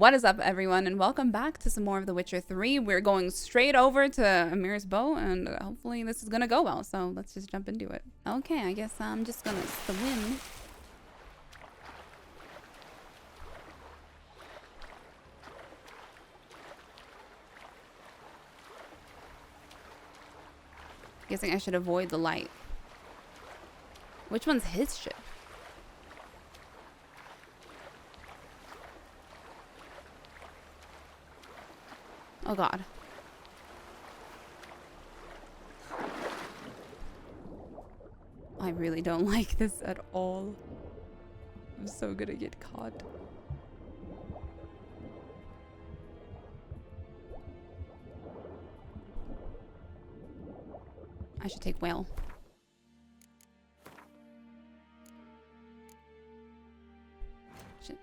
What is up, everyone, and welcome back to some more of The Witcher 3. We're going straight over to Emhyr's bow, and hopefully this is gonna go well, so let's just jump into it. Okay, I guess I'm just gonna swim. Guessing I should avoid the light. Which one's his ship? Oh god. I really don't like this at all. I'm so gonna get caught. I should take whale. Shit.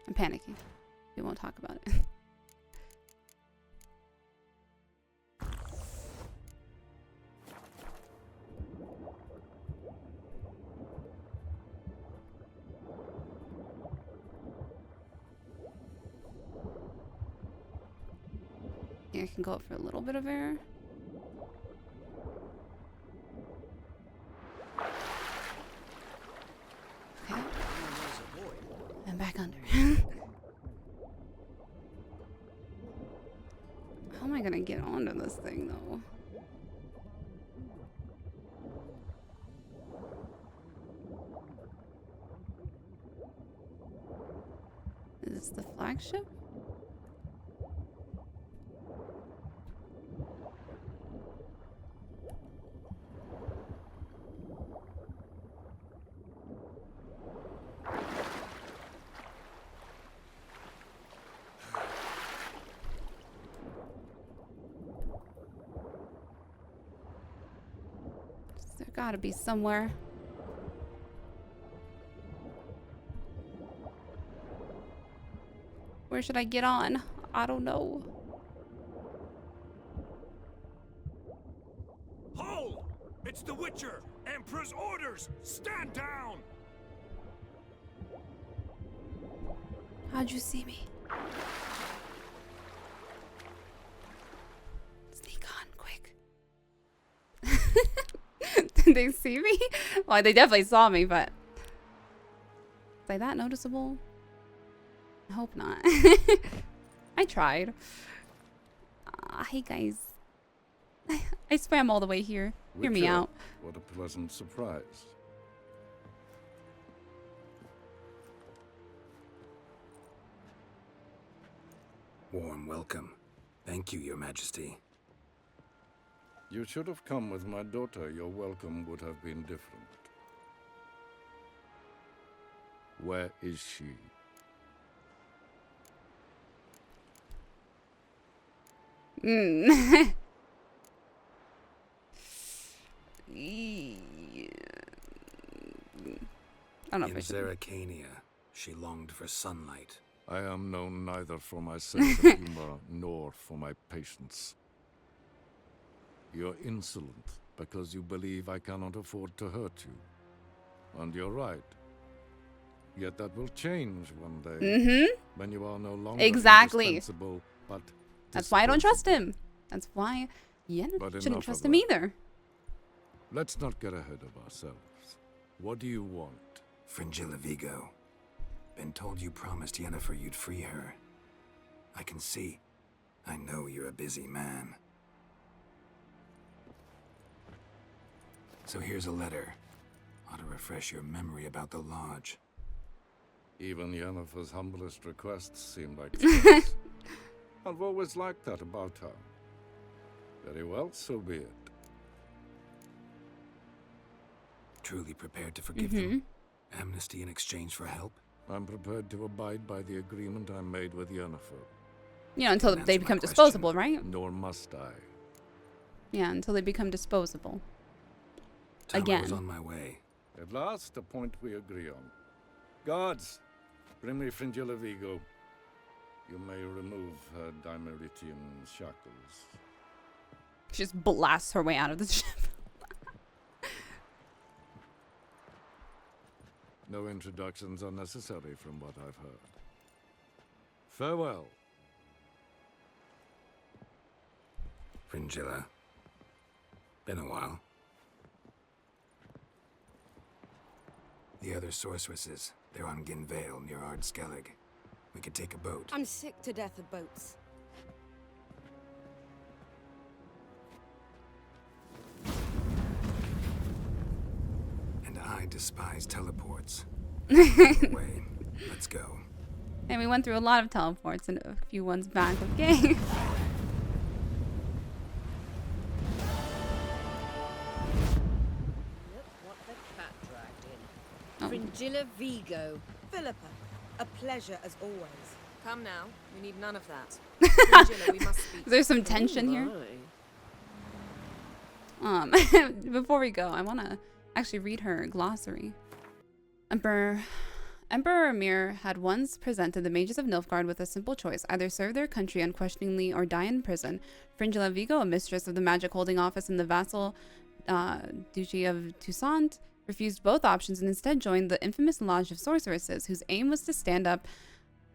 I'm panicking. We won't talk about it. I can go up for a little bit of air. Okay. I'm back under. How am I gonna get onto this thing though? Is this the flagship? Gotta be somewhere. Where should I get on? I don't know. Hold! It's the Witcher! Emperor's orders! Stand down! How'd you see me? Sneak on, quick. Did they see me? Well, they definitely saw me, but is like that noticeable? I hope not. I tried. Hey guys. I swam all the way here. Hear me out. What a pleasant surprise. Warm welcome. Thank you, Your Majesty. You should have come with my daughter. Your welcome would have been different. Where is she? I don't know if I In should. Zeracania, she longed for sunlight. I am known neither for my sense of humor nor for my patience. You're insolent because you believe I cannot afford to hurt you. And you're right. Yet that will change one day. When you are no longer indispensable, but That's why I don't trust him. That's why you shouldn't trust him either. Let's not get ahead of ourselves. What do you want? Fringilla Vigo. Been told you promised Yennefer you'd free her. I can see. I know you're a busy man. So here's a letter. Ought to refresh your memory about the lodge. Even Yennefer's humblest requests seem like threats. I've always liked that about her. Very well, so be it. Truly prepared to forgive them? Amnesty in exchange for help? I'm prepared to abide by the agreement I made with Yennefer. You know, until That's they my become question. disposable, right? Nor must I. Yeah, until they become disposable. Time I Again. was on my way. At last, a point we agree on. Guards, bring me Fringilla Vigo. You may remove her Dimeritian shackles. She just blasts her way out of the ship. No introductions are necessary from what I've heard. Farewell. Fringilla. Been a while. The other sorceresses, they're on Ginvale near Ard Skellige. We could take a boat. I'm sick to death of boats. And I despise teleports. Way. Let's go. And we went through a lot of teleports and a few ones back of game. Look what the cat dragged in. Oh. Fringilla Vigo. Philippa, a pleasure as always. Come now, we need none of that. Fringilla, we must speak. There's some tension here. My. Before we go, I want to actually read her glossary. Emperor Emhyr had once presented the mages of Nilfgaard with a simple choice: either serve their country unquestioningly or die in prison. Fringilla Vigo, a mistress of the magic holding office in the vassal duchy of Toussaint, refused both options and instead joined the infamous Lodge of Sorceresses, whose aim was to stand up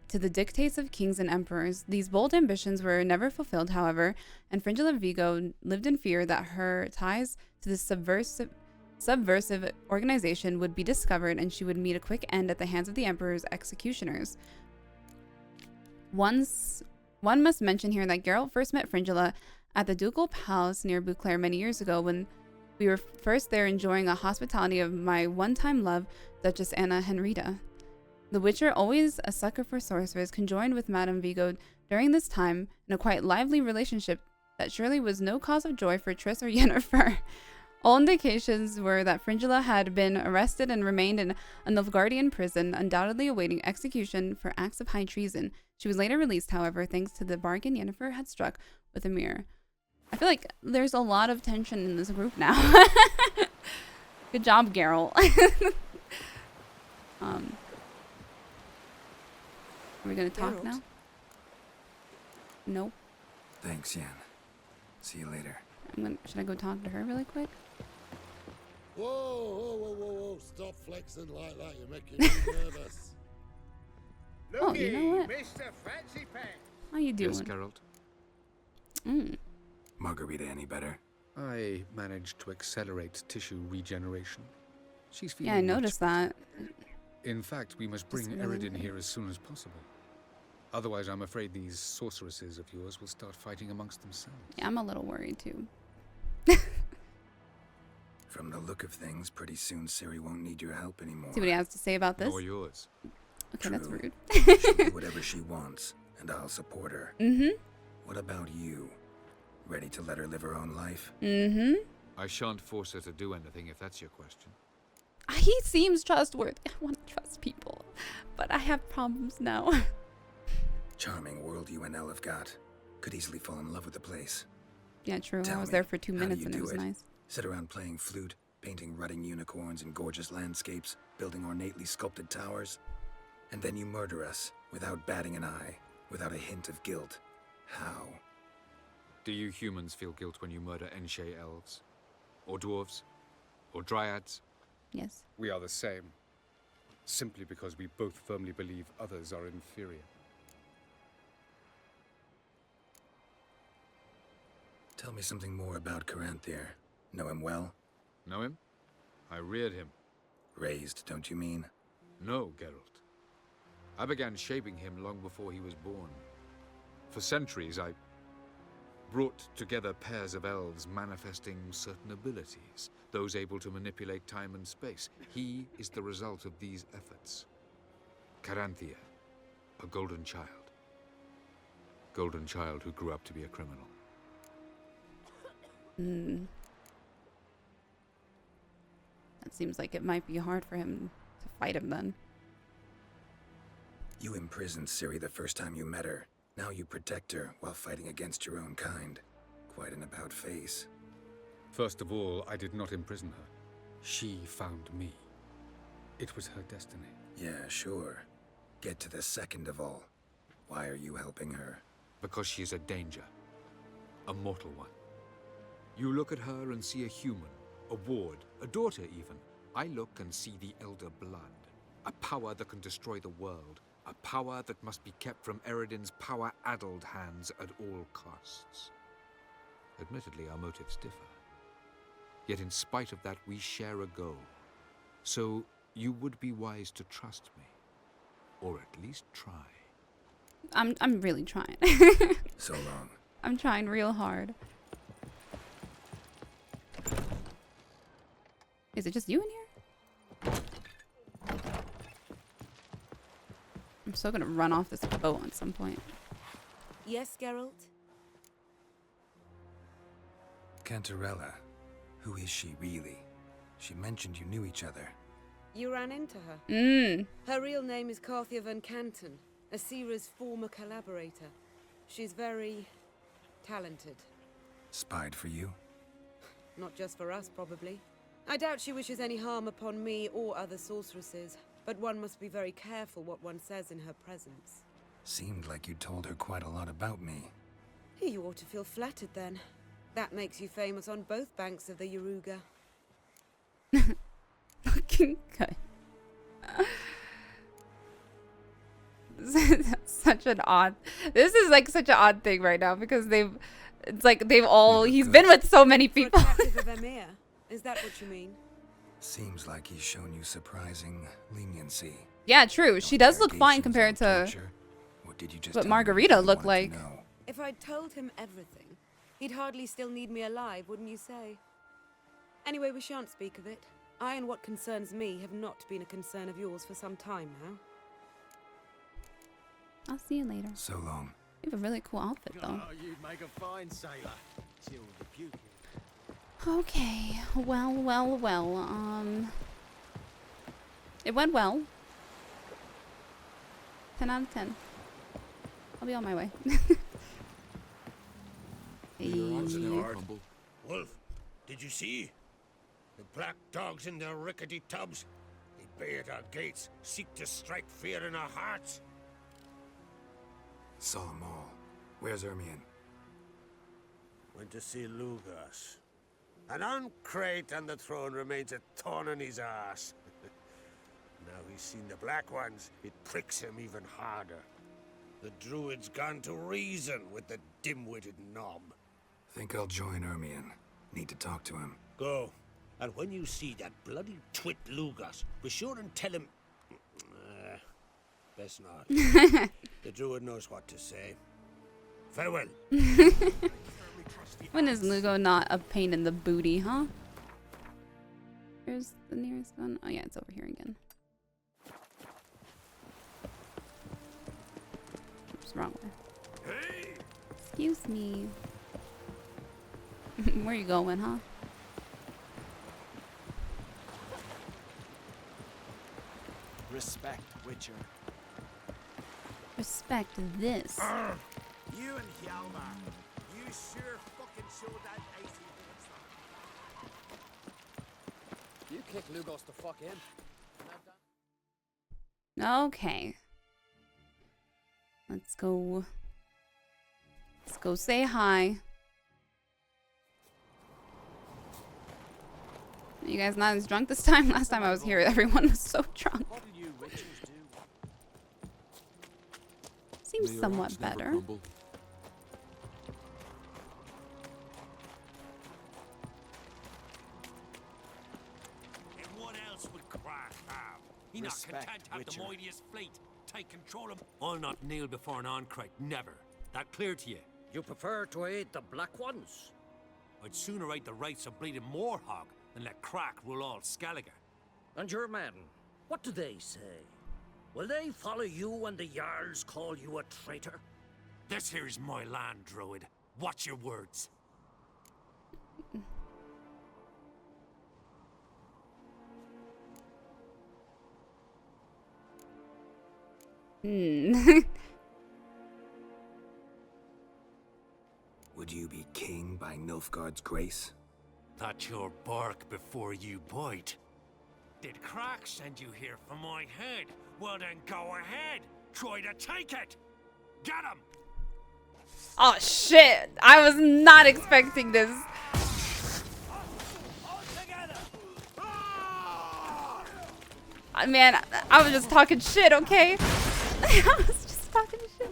to the dictates of kings and emperors. These bold ambitions were never fulfilled, however, and Fringilla Vigo lived in fear that her ties to this subversive organization would be discovered and she would meet a quick end at the hands of the emperor's executioners. One must mention here that Geralt first met Fringilla at the ducal palace near Beauclair many years ago, when we were first there enjoying a hospitality of my one-time love, Duchess Anna Henrietta. The Witcher, always a sucker for sorcerers, conjoined with Madame Vigo during this time in a quite lively relationship that surely was no cause of joy for Triss or Yennefer. All indications were that Fringilla had been arrested and remained in a Nilfgaardian prison, undoubtedly awaiting execution for acts of high treason. She was later released, however, thanks to the bargain Yennefer had struck with Emhyr. I feel like there's a lot of tension in this group now. Good job, Geralt. Are we gonna talk Geralt? now? Nope. Thanks, Yen. See you later. Should I go talk to her really quick? Whoa, whoa, whoa, whoa, whoa. Stop flexing like that. You're making me nervous. Oh, you know what? Mr. Fancy Pants. How you doing? Yes, Geralt. Margarita any better? I managed to accelerate tissue regeneration. She's feeling Yeah, I much noticed that. In fact, we must bring Just really Eredin nice. here as soon as possible. Otherwise, I'm afraid these sorceresses of yours will start fighting amongst themselves. Yeah, I'm a little worried too. From the look of things, pretty soon Ciri won't need your help anymore. See what he has to say about this? Nor yours. Okay, that's True. rude. She'll do whatever she wants, and I'll support her. What about you? Ready to let her live her own life? I shan't force her to do anything if that's your question. He seems trustworthy. I want to trust people, but I have problems now. Charming world you and Elle have got. Could easily fall in love with the place. Yeah, true. Tell I was me, there for 2 how do minutes you and it do was it? nice. Sit around playing flute, painting rutting unicorns in gorgeous landscapes, building ornately sculpted towers. And then you murder us, without batting an eye, without a hint of guilt. How? Do you humans feel guilt when you murder Enshe elves? Or dwarves? Or dryads? Yes. We are the same. Simply because we both firmly believe others are inferior. Tell me something more about Caranthir. Know him well? Know him? I reared him. Raised, don't you mean? No, Geralt. I began shaping him long before he was born. For centuries, I brought together pairs of elves manifesting certain abilities, those able to manipulate time and space. He is the result of these efforts. Caranthir, a golden child. Golden child who grew up to be a criminal. That seems like it might be hard for him to fight him then. You imprisoned Ciri the first time you met her. Now you protect her while fighting against your own kind. Quite an about face. First of all, I did not imprison her. She found me. It was her destiny. Yeah, sure. Get to the second of all. Why are you helping her? Because she is a danger. A mortal one. You look at her and see a human, a ward, a daughter even. I look and see the elder blood. A power that can destroy the world, A power that must be kept from Eredin's power-addled hands at all costs. Admittedly, our motives differ. Yet in spite of that, we share a goal. So you would be wise to trust me. Or at least try. I'm really trying. So long. I'm trying real hard. Is it just you in here? I'm so gonna run off this boat at some point. Yes, Geralt? Cantarella. Who is she really? She mentioned you knew each other. You ran into her. Mmm. Her real name is Carthia van Canton, Asira's former collaborator. She's very talented. Spied for you? Not just for us, probably. I doubt she wishes any harm upon me or other sorceresses, but one must be very careful what one says in her presence. Seemed like you told her quite a lot about me. You ought to feel flattered then. That makes you famous on both banks of the Yaruga. Fucking good. Such an odd. This is like such an odd thing right now because he's been with so many people. Protective of Emhyr. Is that what you mean? Seems like he's shown you surprising leniency. Yeah, true. She does look fine compared to what Margarita looked like. If I'd told him everything, he'd hardly still need me alive, wouldn't you say? Anyway, we shan't speak of it. I and what concerns me have not been a concern of yours for some time now. I'll see you later. So long. You have a really cool outfit, though. Oh, you'd make a fine sailor. Chill the puke. Okay. Well. It went well. 10 out of 10. I'll be on my way. Wolf, did you see? The black dogs in their rickety tubs. They bay at our gates, seek to strike fear in our hearts. Saw them all. Where's Ermion? Went to see Lugas. And on Crate and the throne remains a thorn in his ass. Now he's seen the black ones, it pricks him even harder. The druid's gone to reason with the dim-witted knob. Think I'll join Ermion. Need to talk to him. Go. And when you see that bloody twit Lugas, be sure and tell him... best not. The druid knows what to say. Farewell. When is Lugo not a pain in the booty, huh? Here's the nearest one. Oh yeah, it's over here again. Oops, wrong way. Hey! Excuse me. Where you going, huh? Respect, Witcher. Respect this. You and Hjalmar, you sure fucking showed that 18 minutes. You kick Lugos the fuck in. Okay. Let's go say hi. You guys not as drunk this time? Last time I was here, everyone was so drunk. What do you witches do? Seems somewhat better. And what else would Crack have? He not Respect, content to have Witcher. the mightiest fleet take control of... I'll not kneel before an Oncrite, never. That clear to you? You prefer to aid the Black Ones? I'd sooner aid the rights of bleeding Moorhog than let Crack rule all Skellige. And your men, what do they say? Will they follow you when the Jarls call you a traitor? This here's my land, Druid. Watch your words. Would you be king by Nilfgaard's grace? That's your bark before you bite. Did Crack send you here for my head? Well then go ahead. Try to take it. Get him! Oh shit! I was not expecting this. Man, I was just talking shit, okay? I was just talking shit.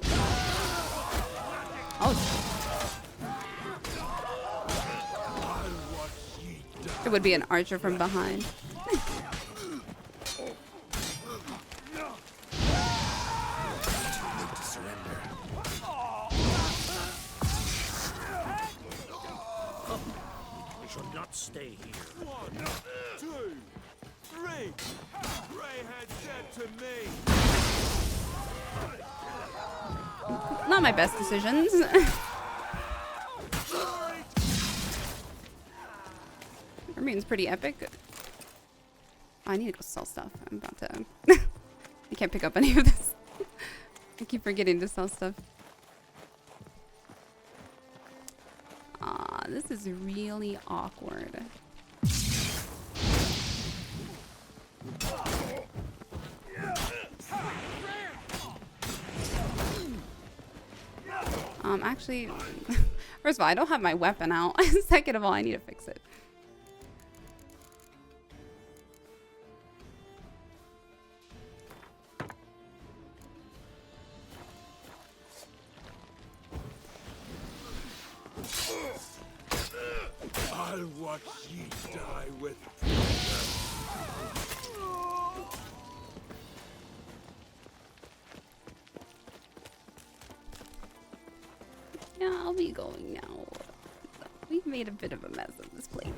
Oh. It would be an archer from behind. We should not stay here. 1, 2, 3. Greyhead dead to me. Not my best decisions. Remains pretty epic. I need to go sell stuff. I'm about to. I can't pick up any of this. I keep forgetting to sell stuff. This is really awkward. Actually, first of all, I don't have my weapon out. Second of all, I need to fix it. I'll watch ye die with Yeah, I'll be going now. We've made a bit of a mess of this place.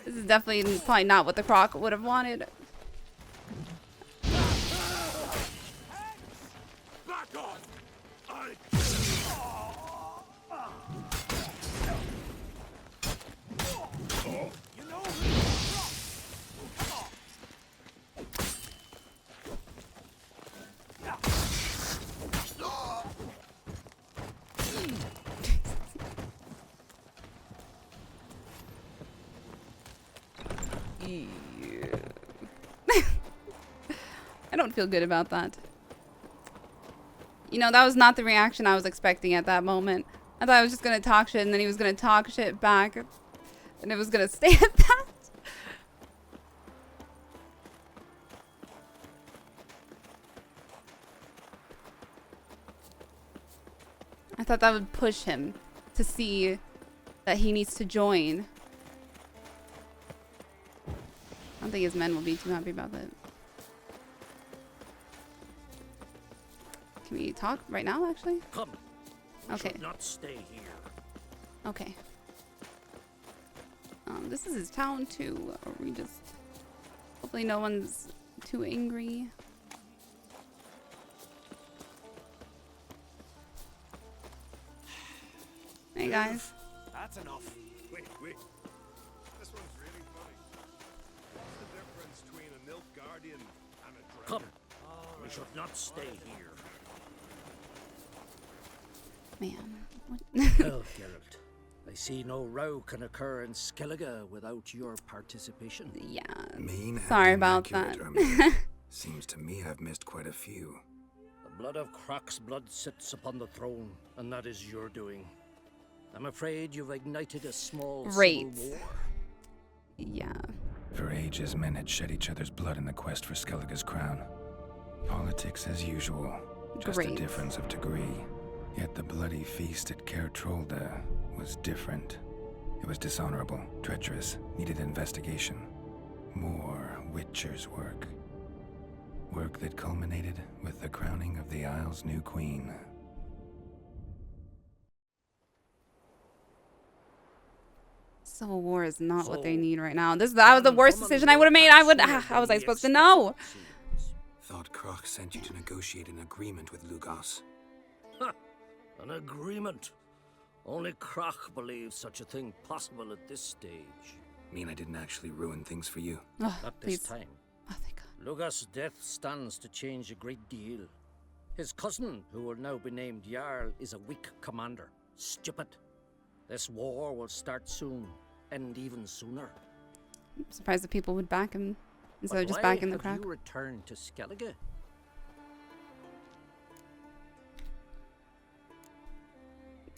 This is definitely probably not what the croc would have wanted. back off. You know I don't feel good about that. You know, that was not the reaction I was expecting at that moment. I thought I was just gonna talk shit and then he was gonna talk shit back. And it was gonna stay at that. I thought that would push him to see that he needs to join. I don't think his men will be too happy about that. Can we talk right now, actually? Come. We Okay. should not stay here. Okay. This is his town too. Or we just... Hopefully no one's too angry. Hey guys. that's enough. Wait. This one's really funny. What's the difference between a Nilfgaardian and a Come. dragon? We should not stay here. Man. What? Well, Geralt, I see no row can occur in Skellige without your participation. Yeah. Mean Sorry and about immaculate, that. Emhyr. Seems to me I've missed quite a few. The blood of Croc's blood sits upon the throne, and that is your doing. I'm afraid you've ignited a small Great. civil war. Yeah. For ages, men had shed each other's blood in the quest for Skellige's crown. Politics as usual, just a Great. difference of degree. Yet the bloody feast at Caer Trolda was different. It was dishonorable, treacherous, needed investigation. More Witcher's work. Work that culminated with the crowning of the Isle's new queen. Civil war is not what they So, need right now. That was the worst decision I would have made. How was I supposed to know? Thought Croc sent you to negotiate an agreement with Lugos. An agreement. Only Croc believes such a thing possible at this stage. Mean I didn't actually ruin things for you? Oh, Not please. this time. Oh, thank God. Lugos' death stands to change a great deal. His cousin, who will now be named Jarl, is a weak commander. Stupid. This war will start soon, end even sooner. I'm surprised that people would back him instead But of just why backing the have crack. you returned to Skellige?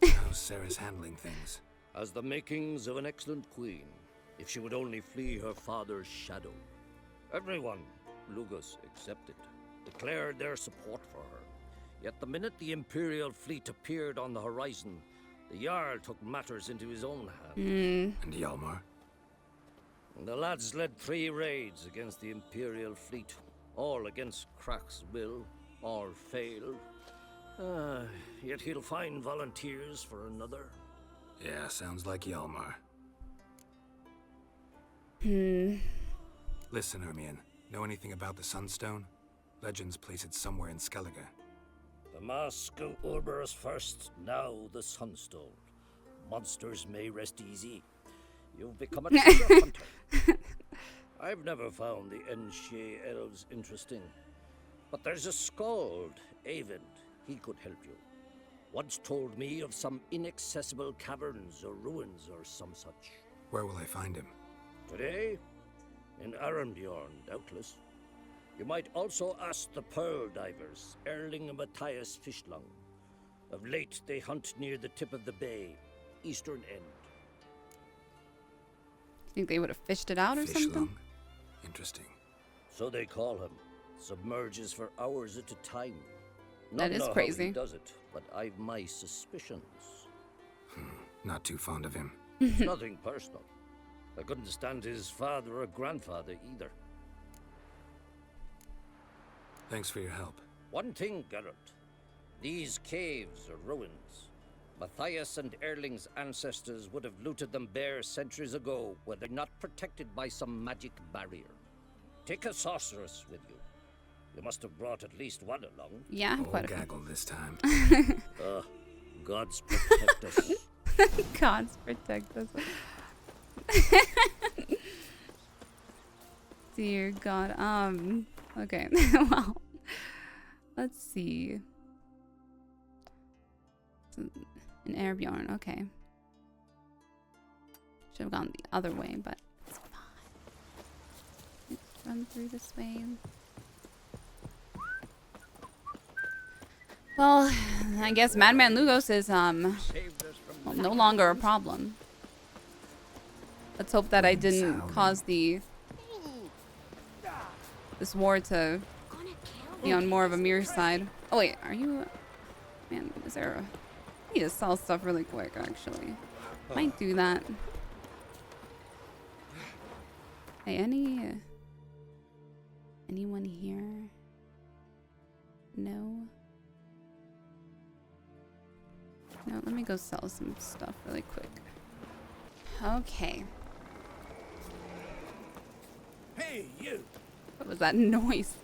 How's Sarah's handling things? As the makings of an excellent queen, if she would only flee her father's shadow. Everyone, Lugus accepted, declared their support for her. Yet the minute the Imperial fleet appeared on the horizon, the Jarl took matters into his own hands. And Hjalmar? The lads led 3 raids against the Imperial fleet, all against Krak's will, all failed. Yet he'll find volunteers for another. Yeah, sounds like Hjalmar. Listen, Hermione, know anything about the Sunstone? Legends place it somewhere in Skellige. The mask of Ouroboros first, now the Sunstone. Monsters may rest easy. You've become a treasure hunter. I've never found the Enshe elves interesting. But there's a skald, Eyvind. He could help you. Once told me of some inaccessible caverns or ruins or some such. Where will I find him? Today? In Arambjorn, doubtless. You might also ask the Pearl Divers, Erling and Matthias Fishlung. Of late, they hunt near the tip of the bay, eastern end. Think they would have fished it out or something? Fishlung? Interesting. So they call him. Submerges for hours at a time. That is Not know crazy. How he does it, but I've my suspicions. Not too fond of him. It's nothing personal. I couldn't stand his father or grandfather either. Thanks for your help. One thing, Geralt. These caves are ruins. Matthias and Erling's ancestors would have looted them bare centuries ago were they not protected by some magic barrier. Take a sorceress with you. You must have brought at least one along. Yeah, Oh, quite a gaggle this time. Gods protect us. Gods protect us. Dear God. Okay. Well, let's see. An Airbjorn. Okay. Should have gone the other way, but it's fine. Let's run through this way. Well, I guess Madman Lugos is well, no longer a problem. Let's hope that I didn't cause this war to be on more of Emhyr's side. Oh wait, are you? Man, is there a? I need to sell stuff really quick. Actually, might do that. Hey, anyone here? No. No, let me go sell some stuff really quick. Okay. Hey, you! What was that noise?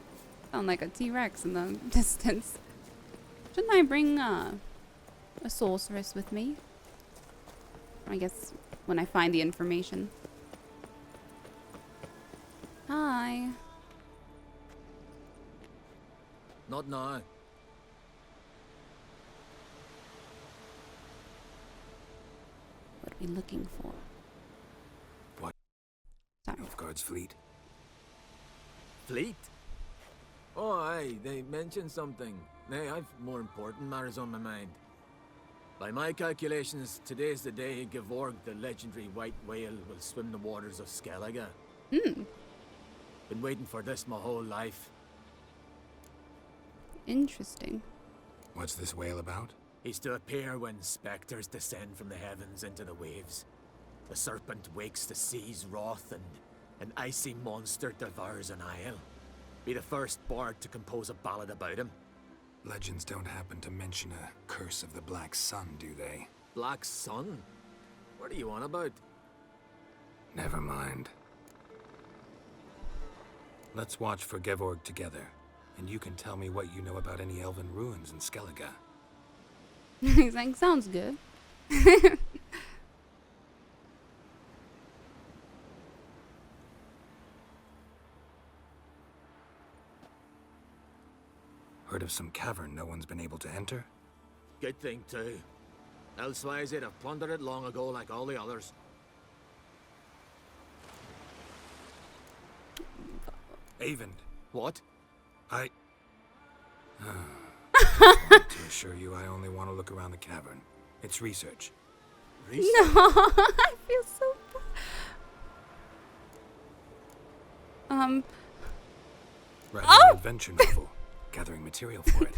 Sound like a T-Rex in the distance. Shouldn't I bring a sorceress with me? I guess when I find the information. Hi. Not now. What are we looking for? What? Sorry. Nilfgaard's fleet. Fleet? Oh, aye, they mentioned something. Nay, I've more important matters on my mind. By my calculations, today's the day Gevorg, the legendary white whale, will swim the waters of Skellige. Been waiting for this my whole life. Interesting. What's this whale about? He's to appear when specters descend from the heavens into the waves. The serpent wakes the sea's wrath, and an icy monster devours an isle. Be the first bard to compose a ballad about him. Legends don't happen to mention a curse of the Black Sun, do they? Black Sun? What are you on about? Never mind. Let's watch for Gevorg together, and you can tell me what you know about any elven ruins in Skellige. He's like, sounds good. Heard of some cavern no one's been able to enter? Good thing, too. Elsewise, they'd have plundered it long ago like all the others. Eyvind. What? I wanted to assure you I only want to look around the cavern. It's research. No, I feel so bad. Writing an adventure novel, gathering material for it.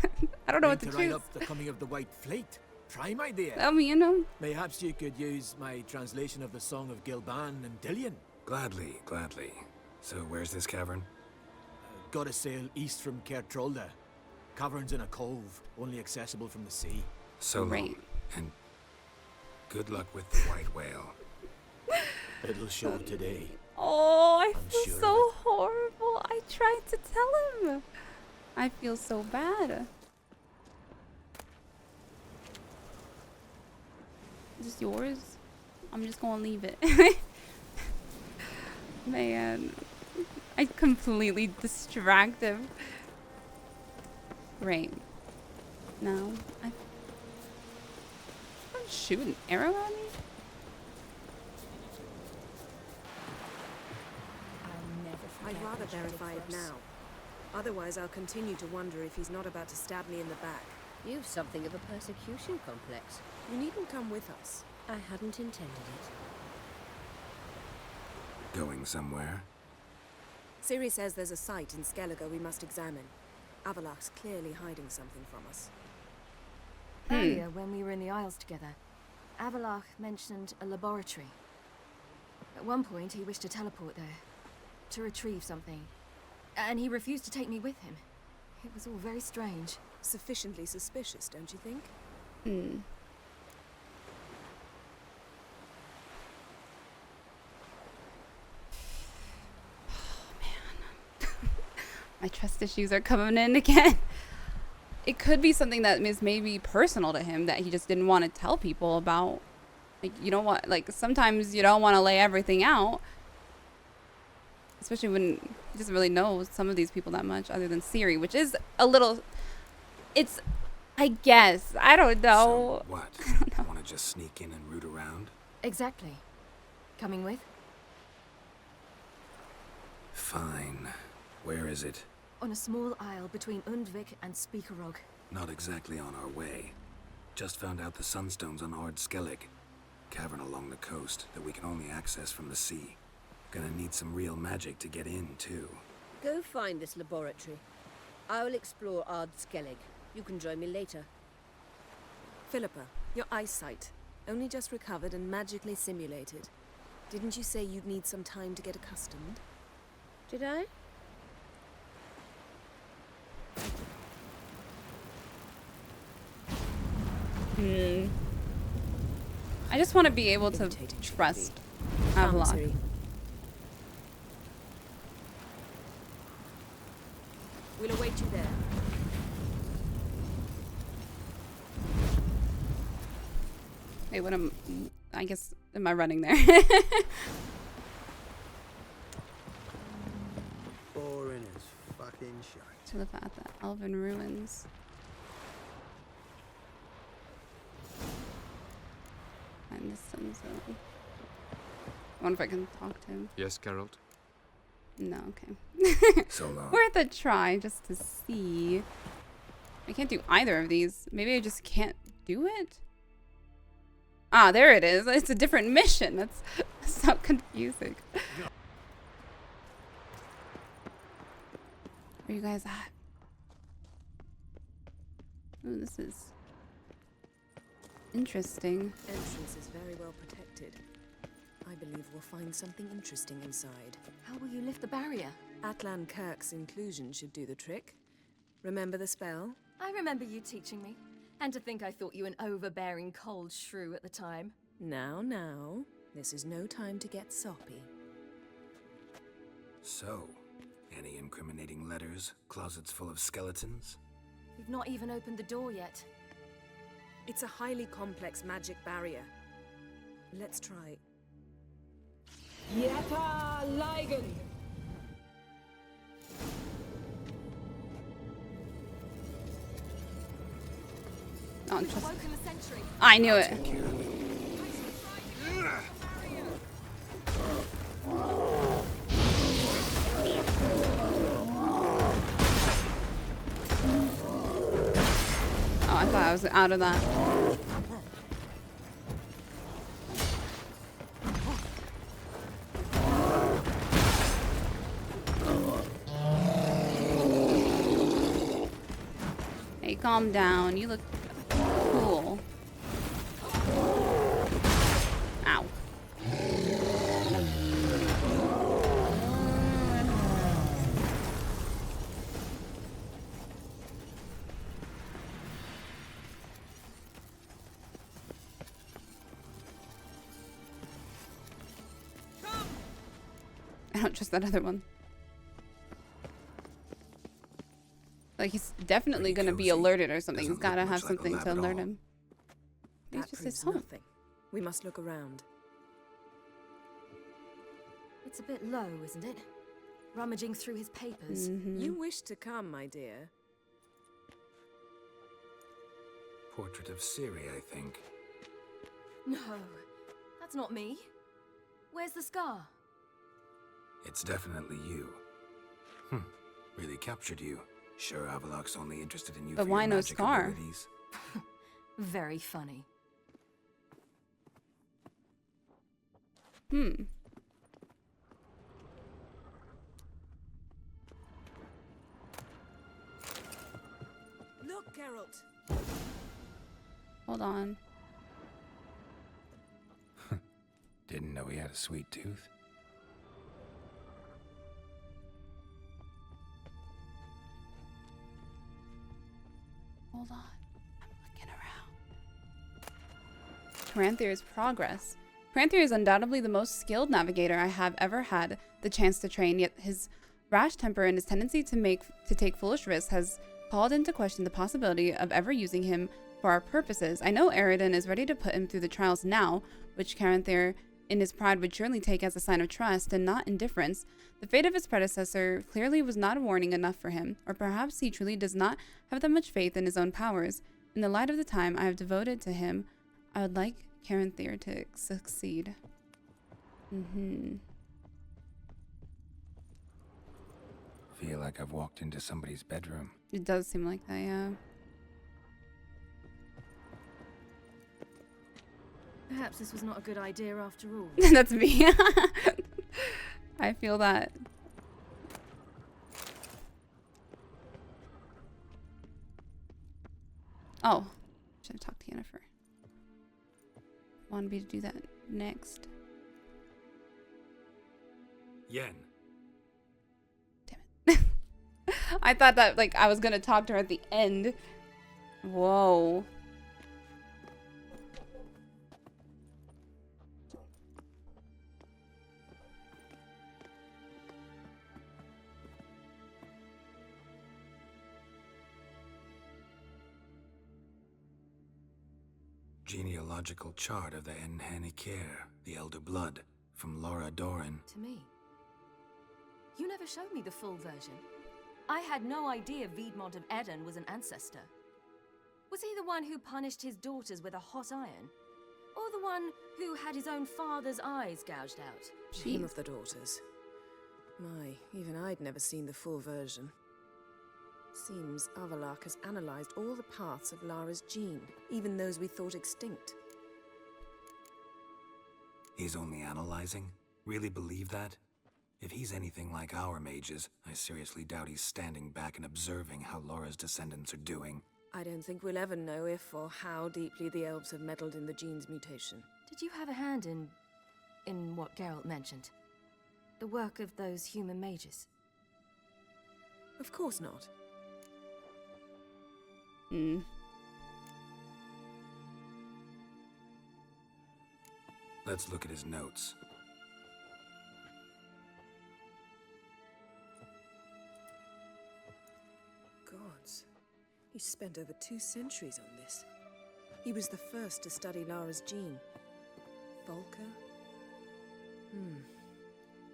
I don't know what to write choose. up the coming of the White Fleet. Prime idea. Tell me, you know. Mayhaps you could use my translation of the Song of Gilban and Dillion. Gladly, gladly. So where's this cavern? Gotta sail east from Kertrolda. Cavern's in a cove, only accessible from the sea. So long. Great. And good luck with the white whale. It'll show today. Oh, I I'm feel sure of so it. horrible. I tried to tell him. I feel so bad. Is this yours? I'm just gonna leave it. Man, I completely distract him. Great. No, don't shoot an arrow at me. I'd rather verify it now. Otherwise, I'll continue to wonder if he's not about to stab me in the back. You've something of a persecution complex. You needn't come with us. I hadn't intended it. Going somewhere? Ciri says there's a site in Skellige we must examine. Avallachs clearly hiding something from us. Earlier, when we were in the Isles together, Avallach mentioned a laboratory. At one point, he wished to teleport there, to retrieve something. And he refused to take me with him. It was all very strange. Sufficiently suspicious, don't you think? My trust issues are coming in again. It could be something that is maybe personal to him that he just didn't want to tell people about. Like, you know what? Like, sometimes you don't want to lay everything out. Especially when he doesn't really know some of these people that much other than Ciri, which is a little... It's... I guess. I don't know. So what? I don't know. Want to just sneak in and root around? Exactly. Coming with? Fine. Where is it? On a small isle between Undvik and Speakerog. Not exactly on our way. Just found out the sunstones on Ard Skellige. Cavern along the coast that we can only access from the sea. Gonna need some real magic to get in, too. Go find this laboratory. I will explore Ard Skellige. You can join me later. Philippa, your eyesight. Only just recovered and magically simulated. Didn't you say you'd need some time to get accustomed? Did I? I just want to be able to trust Avallach. We'll await you there. Wait, what am... I guess... Am I running there? Boring as fucking shite. To live at the Elven Ruins. Find the sun zone. I wonder if I can talk to him. Yes, Geralt? No, okay. So long. Worth a try just to see. I can't do either of these. Maybe I just can't do it? Ah, there it is. It's a different mission. That's so confusing. Where are you guys at? Oh, this is interesting. Entrance is very well protected. I believe we'll find something interesting inside. How will you lift the barrier? Atlan Kirk's inclusion should do the trick. Remember the spell? I remember you teaching me. And to think I thought you an overbearing cold shrew at the time. Now. This is no time to get soppy. So, any incriminating letters? Closets full of skeletons? We've not even opened the door yet. It's a highly complex magic barrier. Let's try. Yeta Ligen! Oh, I knew it. Oh, I thought I was out of that. Hey, calm down. You look cool. Ow. I don't trust that other one. Like, he's definitely gonna be alerted or something. He's gotta have something to alert him. Maybe That it's just proves his home. nothing. We must look around. It's a bit low, isn't it? Rummaging through his papers. You wish to come, my dear. Portrait of Ciri, I think. No, that's not me. Where's the scar? It's definitely you. Really captured you. Sure, Avallachs only interested in you But for why your no magic scar? abilities. Very funny. Look, Geralt. Hold on. Didn't know he had a sweet tooth. Hold on. I'm looking around. Caranthiur's progress. Caranthiur is undoubtedly the most skilled navigator I have ever had the chance to train, yet his rash temper and his tendency to take foolish risks has called into question the possibility of ever using him for our purposes. I know Eridan is ready to put him through the trials now, which Caranthiur in his pride would surely take as a sign of trust and not indifference. The fate of his predecessor clearly was not warning enough for him, or perhaps he truly does not have that much faith in his own powers. In the light of the time I have devoted to him, I would like Caranthiur to succeed. Feel like I've walked into somebody's bedroom. It does seem like that, yeah. Perhaps this was not a good idea after all. That's me. I feel that. Oh, should have talked to Yennefer. Wanted me to do that next. Yen. Damn it. I thought that like I was gonna talk to her at the end. Whoa. Genealogical chart of the Emhyr, the Elder Blood, from Laura Doran. To me. You never showed me the full version. I had no idea Viedmont of Eden was an ancestor. Was he the one who punished his daughters with a hot iron? Or the one who had his own father's eyes gouged out? Shame of the daughters. My, even I'd never seen the full version. Seems Avallach has analyzed all the parts of Lara's gene, even those we thought extinct. He's only analyzing? Really believe that? If he's anything like our mages, I seriously doubt he's standing back and observing how Laura's descendants are doing. I don't think we'll ever know if or how deeply the elves have meddled in the gene's mutation. Did you have a hand in what Geralt mentioned? The work of those human mages? Of course not. Let's look at his notes. Gods. He spent over 2 centuries on this. He was the first to study Lara's gene. Volker?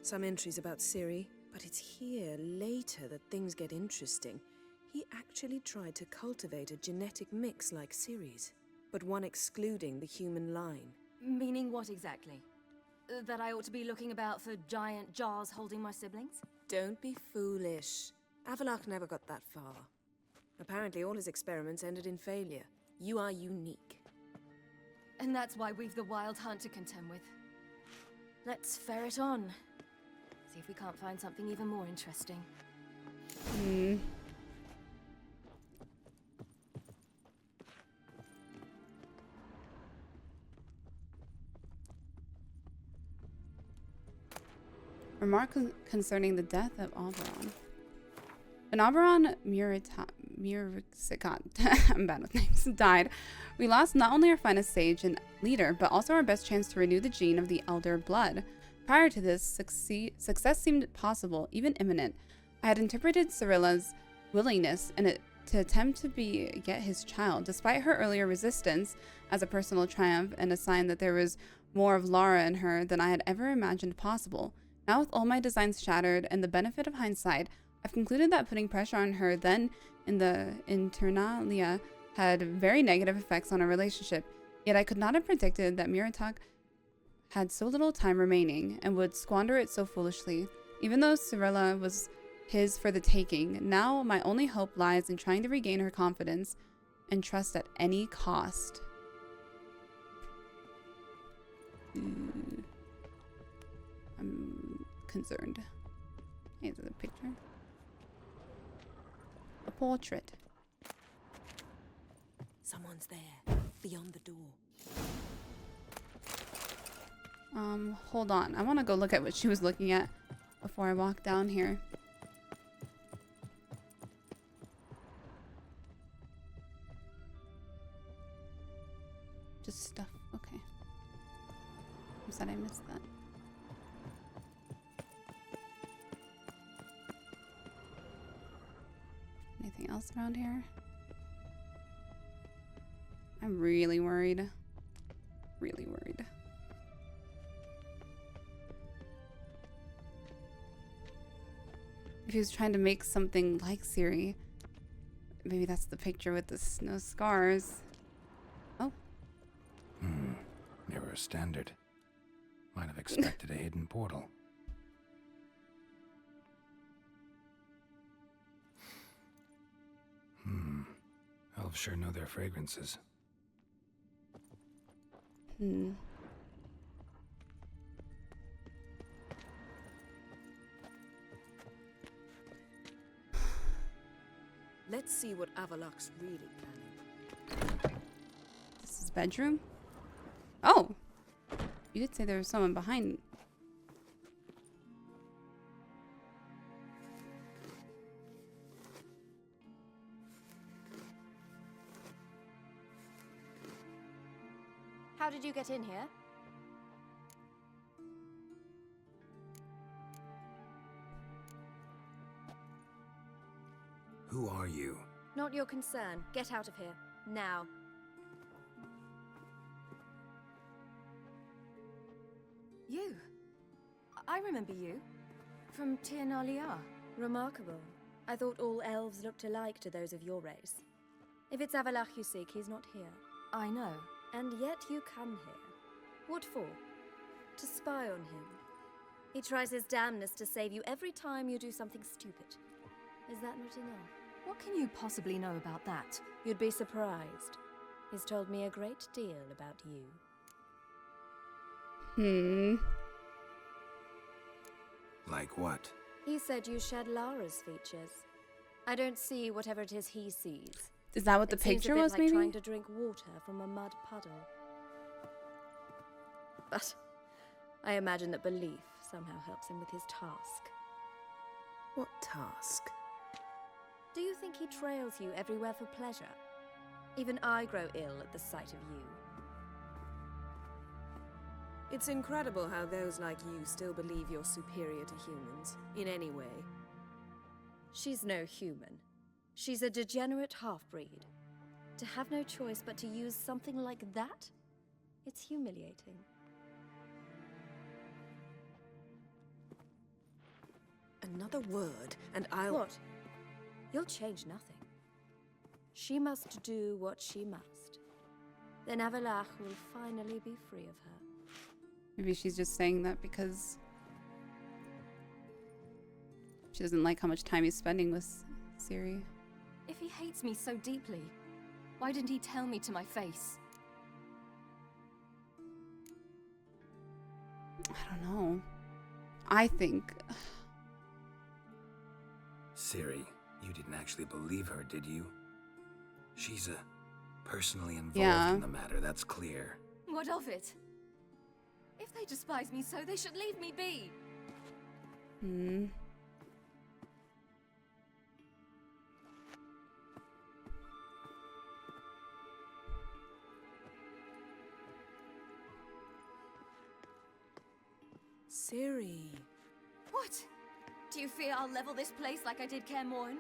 Some entries about Ciri, but it's here, later, that things get interesting. He actually tried to cultivate a genetic mix like Ciri's, but one excluding the human line. Meaning what exactly? That I ought to be looking about for giant jars holding my siblings? Don't be foolish. Avallach never got that far. Apparently all his experiments ended in failure. You are unique. And that's why we've the Wild Hunt to contend with. Let's ferret on. See if we can't find something even more interesting. Remark concerning the death of Oberon. When Oberon Morticant, I'm bad with names, died, we lost not only our finest sage and leader, but also our best chance to renew the gene of the elder blood. Prior to this, success seemed possible, even imminent. I had interpreted Cyrilla's willingness to attempt to beget his child, despite her earlier resistance, as a personal triumph and a sign that there was more of Lara in her than I had ever imagined possible. Now, with all my designs shattered and the benefit of hindsight, I've concluded that putting pressure on her then in the Internalia had very negative effects on our relationship. Yet I could not have predicted that Morticant had so little time remaining and would squander it so foolishly. Even though Cyrilla was his for the taking, now my only hope lies in trying to regain her confidence and trust at any cost. I'm concerned. Hey, is it a picture? A portrait. Someone's there, beyond the door. Hold on. I want to go look at what she was looking at before I walk down here. Just stuff. Okay. I'm sad I missed that. Anything else around here? I'm really worried. Really worried. If he was trying to make something like Ciri, maybe that's the picture with the no scars. Oh. Mirror standard. Might have expected a hidden portal. Elves sure know their fragrances. Let's see what Avallachs really planning. This is his bedroom? Oh! You did say there was someone behind. How did you get in here? Who are you? Not your concern. Get out of here. Now. You? I remember you. From Tir Nalia. Remarkable. I thought all elves looked alike to those of your race. If it's Avallach you seek, he's not here. I know. And yet you come here. What for? To spy on him. He tries his damnedest to save you every time you do something stupid. Is that not enough? What can you possibly know about that? You'd be surprised. He's told me a great deal about you. Like what? He said you shared Lara's features. I don't see whatever it is he sees. Is that what the picture was, like maybe? Trying to drink water from a mud puddle. But I imagine that belief somehow helps him with his task. What task? Do you think he trails you everywhere for pleasure? Even I grow ill at the sight of you. It's incredible how those like you still believe you're superior to humans, in any way. She's no human. She's a degenerate half-breed. To have no choice but to use something like that? It's humiliating. Another word, and I'll... What? You'll change nothing. She must do what she must. Then Avallach will finally be free of her. Maybe she's just saying that because she doesn't like how much time he's spending with Ciri. If he hates me so deeply, why didn't he tell me to my face? I don't know. I think... Ciri, you didn't actually believe her, did you? She's personally involved in the matter, that's clear. What of it? If they despise me so, they should leave me be. Hmm. Ciri. What? Do you fear I'll level this place like I did Kaer Morhen?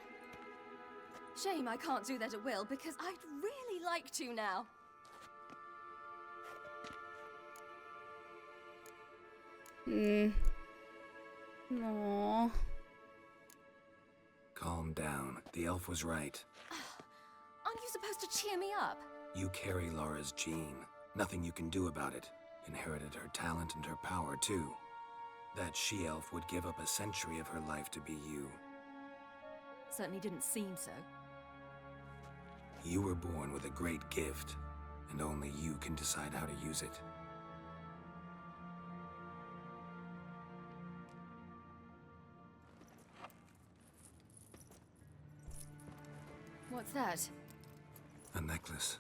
Shame I can't do that at will, because I'd really like to now. Hmm. Aww. Calm down. The elf was right. Aren't you supposed to cheer me up? You carry Laura's gene. Nothing you can do about it. Inherited her talent and her power, too. That she-elf would give up a century of her life to be you. Certainly didn't seem so. You were born with a great gift, and only you can decide how to use it. What's that? A necklace.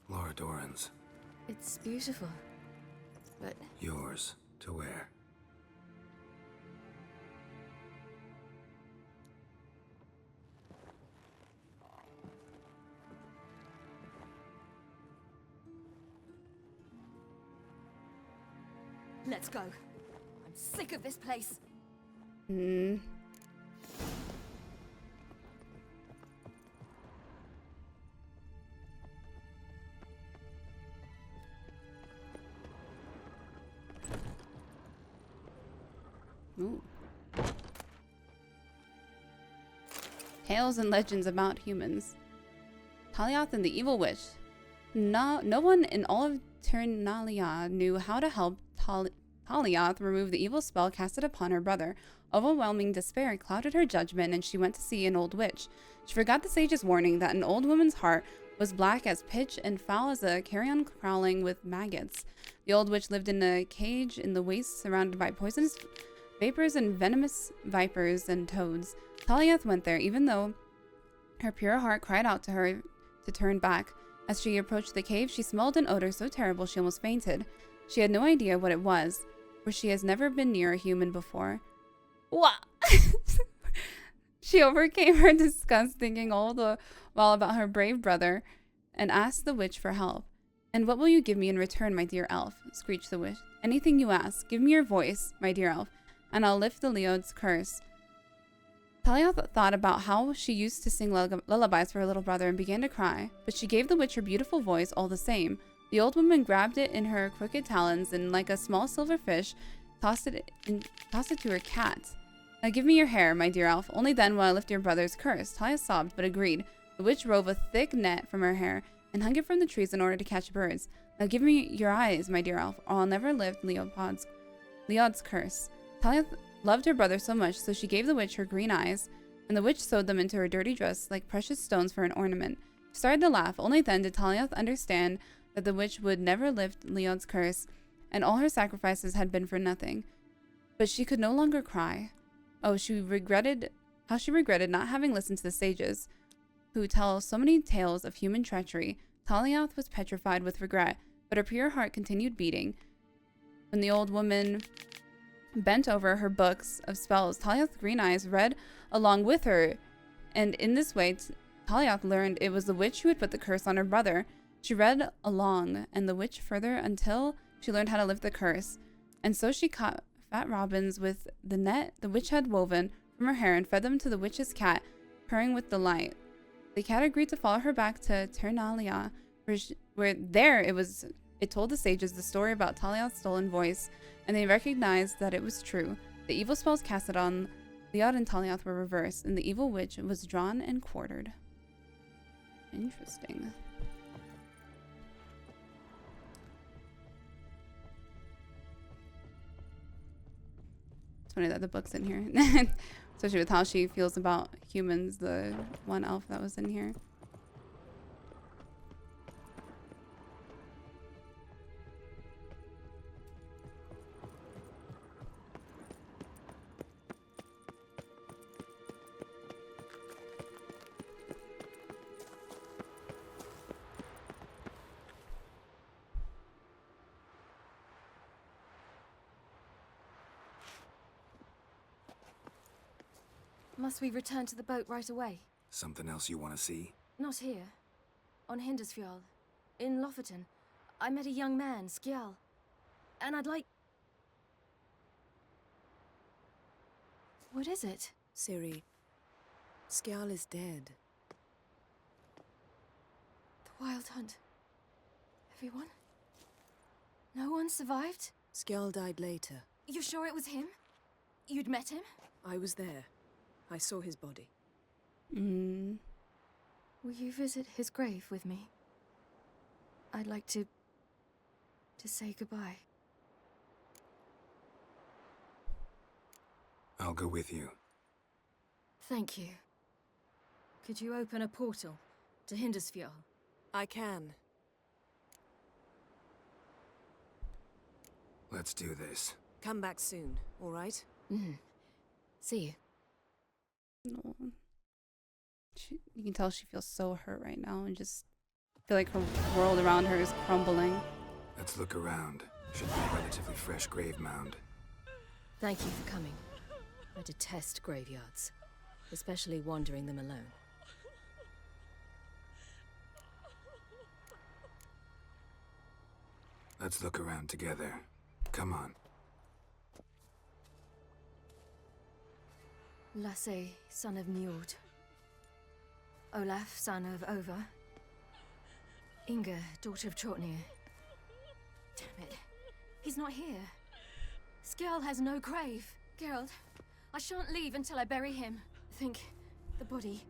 Laura Doran's. It's beautiful, but... Yours to wear. Let's go. I'm sick of this place. Hmm. Ooh. Tales and legends about humans. Taliath and the Evil Witch. No one in all of Ternalia knew how to help Taliath remove the evil spell casted upon her brother. Overwhelming despair clouded her judgment, and she went to see an old witch. She forgot the sage's warning that an old woman's heart was black as pitch and foul as a carrion crawling with maggots. The old witch lived in a cage in the waste, surrounded by poisonous vapors and venomous vipers and toads. Taliath went there, even though her pure heart cried out to her to turn back. As she approached the cave, she smelled an odor so terrible she almost fainted. She had no idea what it was, for she has never been near a human before. What? She overcame her disgust, thinking all the while about her brave brother, and asked the witch for help. "And what will you give me in return, my dear elf?" screeched the witch. "Anything you ask. Give me your voice, my dear elf, and I'll lift the Leod's curse." Taliath thought about how she used to sing lullabies for her little brother and began to cry, but she gave the witch her beautiful voice all the same. The old woman grabbed it in her crooked talons and, like a small silver fish, tossed it to her cat. "Now give me your hair, my dear elf. Only then will I lift your brother's curse." Taliath sobbed, but agreed. The witch wove a thick net from her hair and hung it from the trees in order to catch birds. "Now give me your eyes, my dear elf, or I'll never lift Leod's curse." Taliath loved her brother so much, so she gave the witch her green eyes, and the witch sewed them into her dirty dress like precious stones for an ornament. She started to laugh. Only then did Taliath understand that the witch would never lift Leod's curse, and all her sacrifices had been for nothing. But she could no longer cry. Oh, how she regretted not having listened to the sages, who tell so many tales of human treachery. Taliath was petrified with regret, but her pure heart continued beating. When the old woman bent over her books of spells, Taliath's green eyes read along with her, and in this way Taliath learned it was the witch who had put the curse on her brother. She read along, and the witch further, until she learned how to lift the curse. And so she caught fat robins with the net the witch had woven from her hair and fed them to the witch's cat, purring with delight. The cat agreed to follow her back to Ternalia, where it told the sages the story about Taliath's stolen voice, and they recognized that it was true. The evil spells casted on Leod and Taliath were reversed, and the evil witch was drawn and quartered. Interesting. It's funny that the book's in here. Especially with how she feels about humans, the one elf that was in here. Must we return to the boat right away? Something else you want to see? Not here. On Hindersfjall. In Lofoten. I met a young man, Skjal. And I'd like... What is it? Ciri, Skjal is dead. The Wild Hunt. Everyone? No one survived? Skjal died later. You sure it was him? You'd met him? I was there. I saw his body. Will you visit his grave with me? I'd like to say goodbye. I'll go with you. Thank you. Could you open a portal to Hindersfjall? I can. Let's do this. Come back soon, all right? See you. No. You can tell she feels so hurt right now and just feel like her world around her is crumbling. Let's look around. Should be a relatively fresh grave mound. Thank you for coming. I detest graveyards, especially wandering them alone. Let's look around together. Come on. Lasse, son of Njord. Olaf, son of Over. Inga, daughter of Trotnir. Damn it. He's not here. Skjal has no grave. Geralt, I shan't leave until I bury him. Think, the body.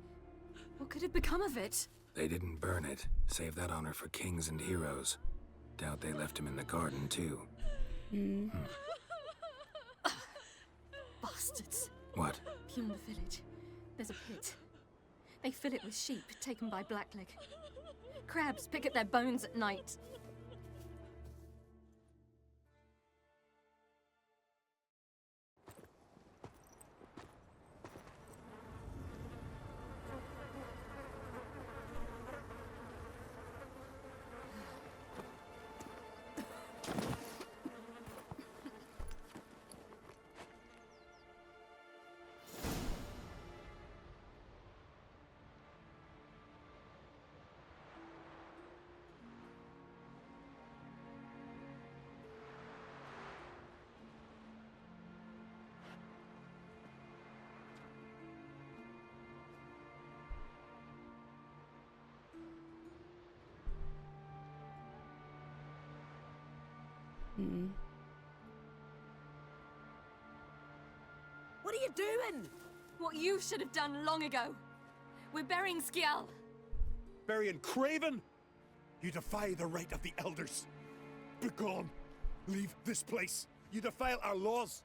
What could have become of it? They didn't burn it. Save that honor for kings and heroes. Doubt they left him in the garden, too. Bastards. What? Beyond the village, there's a pit. They fill it with sheep taken by Blackleg. Crabs pick at their bones at night. What are you doing? What you should have done long ago. We're burying Skjal. Burying Craven? You defy the right of the elders. Begone. Leave this place. You defile our laws.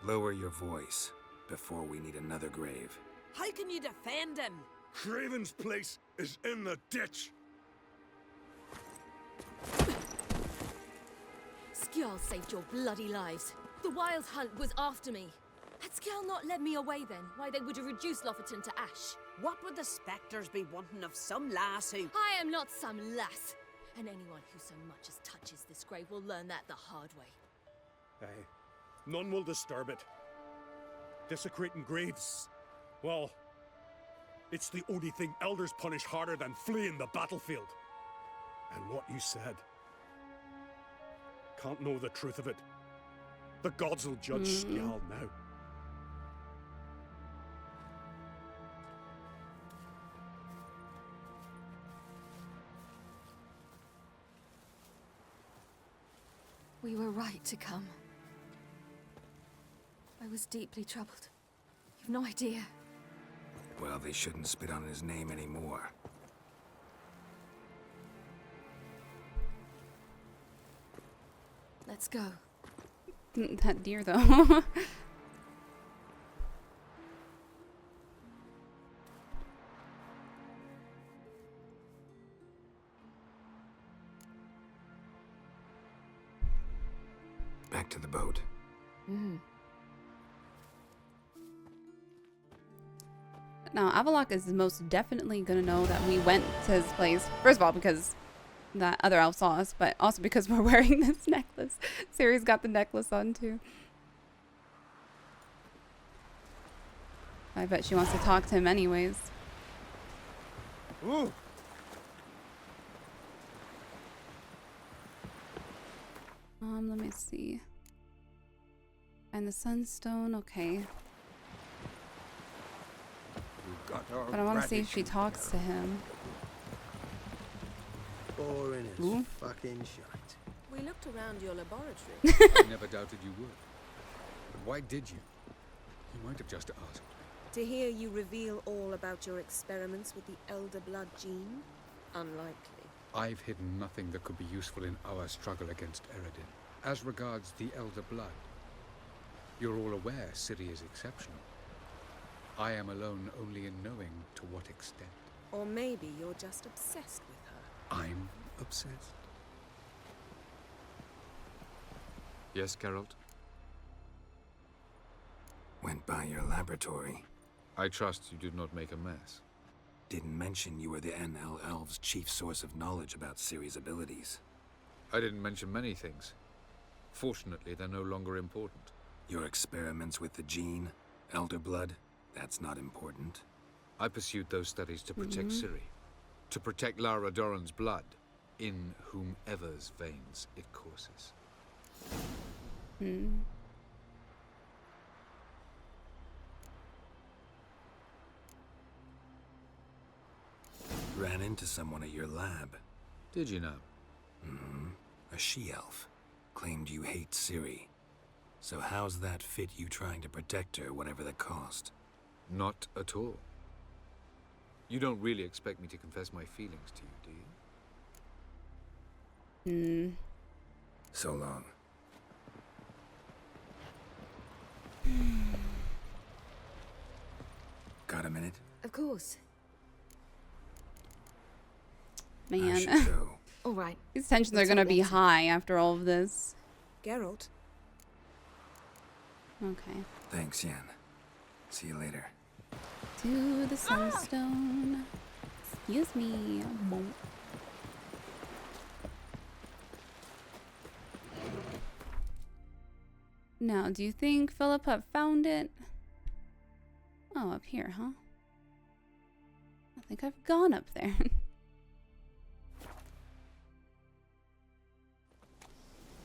Lower your voice before we need another grave. How can you defend him? Craven's place is in the ditch. Skjal saved your bloody lives. The Wild Hunt was after me. Had Skjal not led me away then, why they would have reduced Lofoten to ash. What would the spectres be wanting of some lass who... I am not some lass. And anyone who so much as touches this grave will learn that the hard way. Aye. None will disturb it. Desecrating graves. Well, it's the only thing elders punish harder than fleeing the battlefield. And what you said. Can't know the truth of it. The gods will judge Skjal now. We were right to come. I was deeply troubled. You've no idea. Well, they shouldn't spit on his name anymore. Let's go. That deer, though. Back to the boat. Now, Avallach is most definitely gonna know that we went to his place. First of all, because that other elf saw us, but also because we're wearing this necklace. Ciri's got the necklace on too. I bet she wants to talk to him anyways. Ooh. Let me see. And the sunstone, okay. But I want to see if she talks to him. Boring as Ooh. fucking shite. We looked around your laboratory. I never doubted you would. But why did you? You might have just asked. To hear you reveal all about your experiments with the Elder Blood gene? Unlikely. I've hidden nothing that could be useful in our struggle against Eredin. As regards the Elder Blood, you're all aware Ciri is exceptional. I am alone only in knowing to what extent. Or maybe you're just obsessed with her. I'm obsessed. Yes, Geralt? Went by your laboratory. I trust you did not make a mess. Didn't mention you were the NL Elves' chief source of knowledge about Ciri's abilities. I didn't mention many things. Fortunately, they're no longer important. Your experiments with the gene, Elder Blood, that's not important. I pursued those studies to protect Ciri. To protect Lara Doran's blood, in whomever's veins it courses. Ran into someone at your lab. Did you know? A she-elf. Claimed you hate Ciri. So how's that fit you trying to protect her, whatever the cost? Not at all. You don't really expect me to confess my feelings to you, do you? So long. Got a minute? Of course. I Man, should go. All right. these tensions are gonna be high after all of this. Geralt, Okay. Thanks, Yen. See you later. To the sunstone. Excuse me. Bonk. Now, do you think Philippa found it? Oh, up here, huh? I think I've gone up there.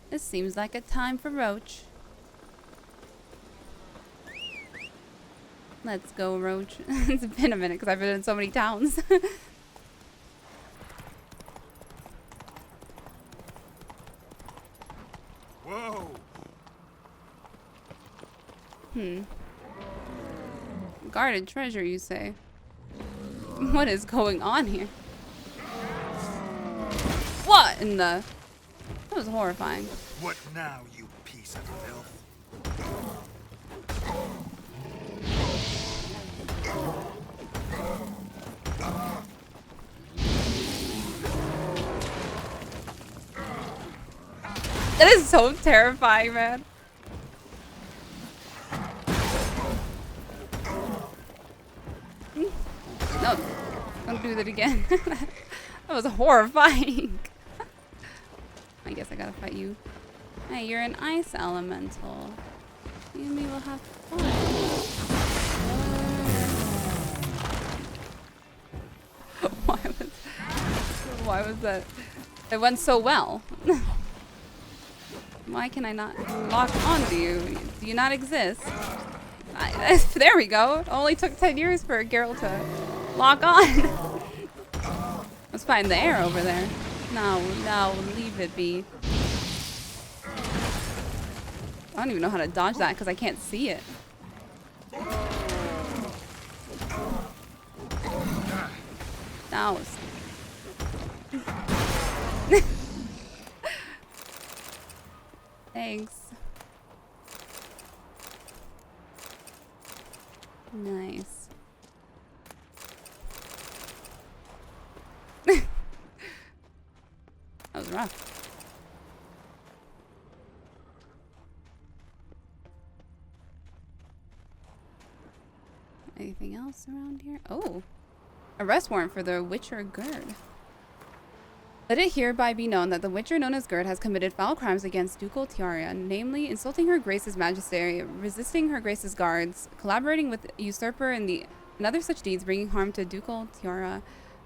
This seems like a time for Roach. Let's go, Roach. It's been a minute because I've been in so many towns. Whoa! Guarded treasure, you say? What is going on here? What in the... That was horrifying. What now, you piece of filth? That is so terrifying, man. No, don't do that again. That was horrifying. I guess I gotta fight you. Hey, you're an ice elemental. You and me will have fun. Why was that? It went so well. Why can I not lock onto you? Do you not exist? There we go. It only took 10 years for Geralt to lock on. Let's find the air over there. No, no, leave it be. I don't even know how to dodge that because I can't see it. That was... Thanks. Nice. That was rough. Anything else around here? Oh, arrest warrant for the Witcher Gird. Let it hereby be known that the Witcher known as Gerd has committed foul crimes against Ducal Tiara, namely insulting her Grace's Majesty, resisting her Grace's guards, collaborating with usurper and other such deeds bringing harm to Ducal Tiara.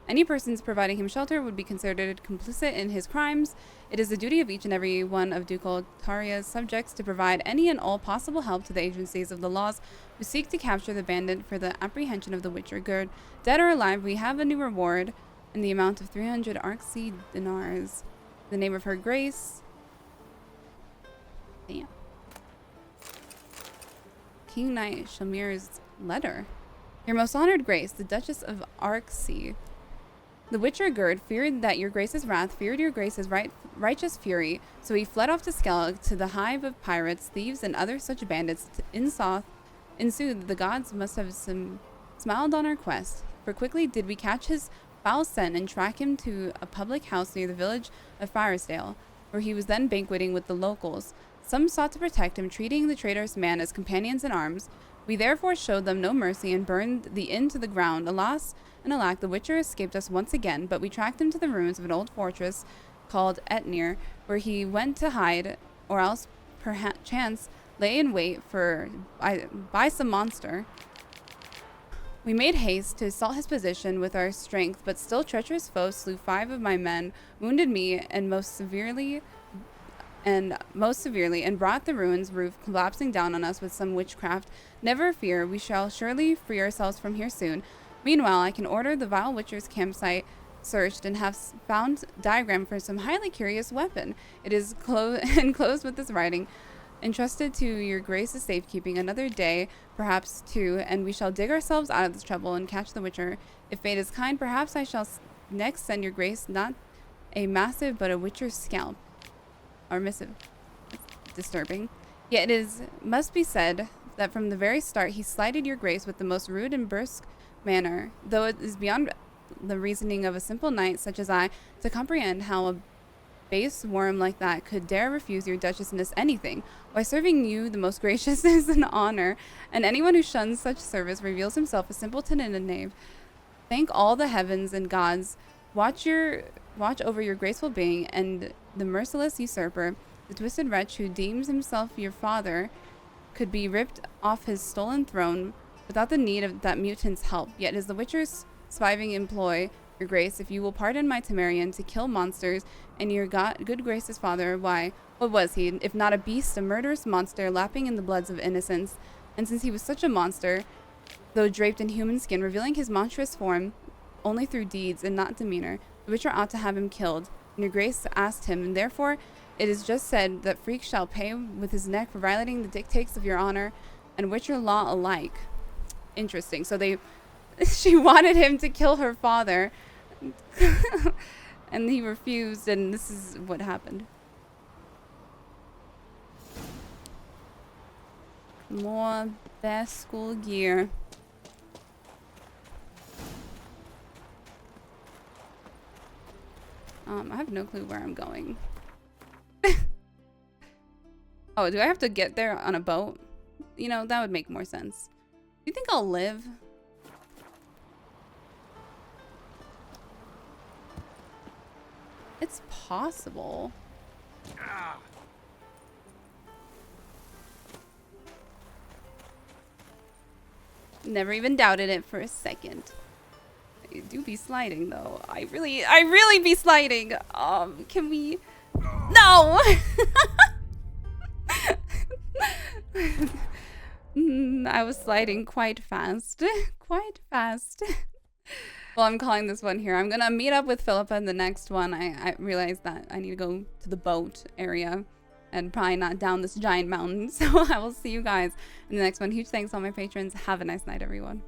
Any persons providing him shelter would be considered complicit in his crimes. It is the duty of each and every one of Ducal Tiara's subjects to provide any and all possible help to the agencies of the laws who seek to capture the bandit for the apprehension of the Witcher Gerd. Dead or alive, we have a new reward in the amount of 300 Arxi dinars. The name of her Grace. Damn. King Knight Shamir's letter. Your most honored Grace, the Duchess of Arxi. The Witcher Gerd feared that your Grace's wrath, feared your Grace's righteous fury, so he fled off to Skellige, to the hive of pirates, thieves, and other such bandits. In sooth, the gods must have smiled on our quest, for quickly did we catch his foul scent and track him to a public house near the village of Firesdale, where he was then banqueting with the locals. Some sought to protect him, treating the traitorous man as companions in arms. We therefore showed them no mercy and burned the inn to the ground. Alas and alack, the Witcher escaped us once again, but we tracked him to the ruins of an old fortress called Emhyr, where he went to hide, or else perchance lay in wait for by some monster. We made haste to assault his position with our strength, but still treacherous foes slew 5 of my men, wounded me, and most severely, and brought the ruins roof collapsing down on us with some witchcraft. Never fear, we shall surely free ourselves from here soon. Meanwhile, I can order the vile Witcher's campsite searched and have found diagram for some highly curious weapon. It is enclosed with this writing. Entrusted to your Grace's safekeeping another day, perhaps 2, and we shall dig ourselves out of this trouble and catch the Witcher. If fate is kind, perhaps I shall next send your Grace not a massive but a Witcher's scalp. Or missive. Disturbing. Yet must be said that from the very start he slighted your Grace with the most rude and brusque manner, though it is beyond the reasoning of a simple knight such as I to comprehend how a base worm like that could dare refuse your duchessness anything. Why, serving you the most gracious is an honor, and anyone who shuns such service reveals himself a simpleton and a knave. Thank all the heavens and gods, watch over your graceful being, and the merciless usurper, the twisted wretch who deems himself your father, could be ripped off his stolen throne without the need of that mutant's help. Yet is the Witcher's surviving employ, your Grace, if you will pardon my Temerian, to kill monsters, and your good Grace's father, why, what was he, if not a beast, a murderous monster, lapping in the bloods of innocents? And since he was such a monster, though draped in human skin, revealing his monstrous form only through deeds and not demeanor, the Witcher ought to have him killed. And your Grace asked him, and therefore it is just said that freak shall pay with his neck for violating the dictates of your honor and Witcher law alike. Interesting. So she wanted him to kill her father, and he refused, and this is what happened. More best school gear. I have no clue where I'm going. Oh, do I have to get there on a boat? You know, that would make more sense. Do you think I'll live? It's possible. Never even doubted it for a second. I do be sliding though. I really be sliding. Can we? No! I was sliding quite fast. Quite fast. Well, I'm calling this one here. I'm gonna meet up with Philippa in the next one. I realized that I need to go to the boat area and probably not down this giant mountain. So I will see you guys in the next one. Huge thanks to all my patrons. Have a nice night, everyone.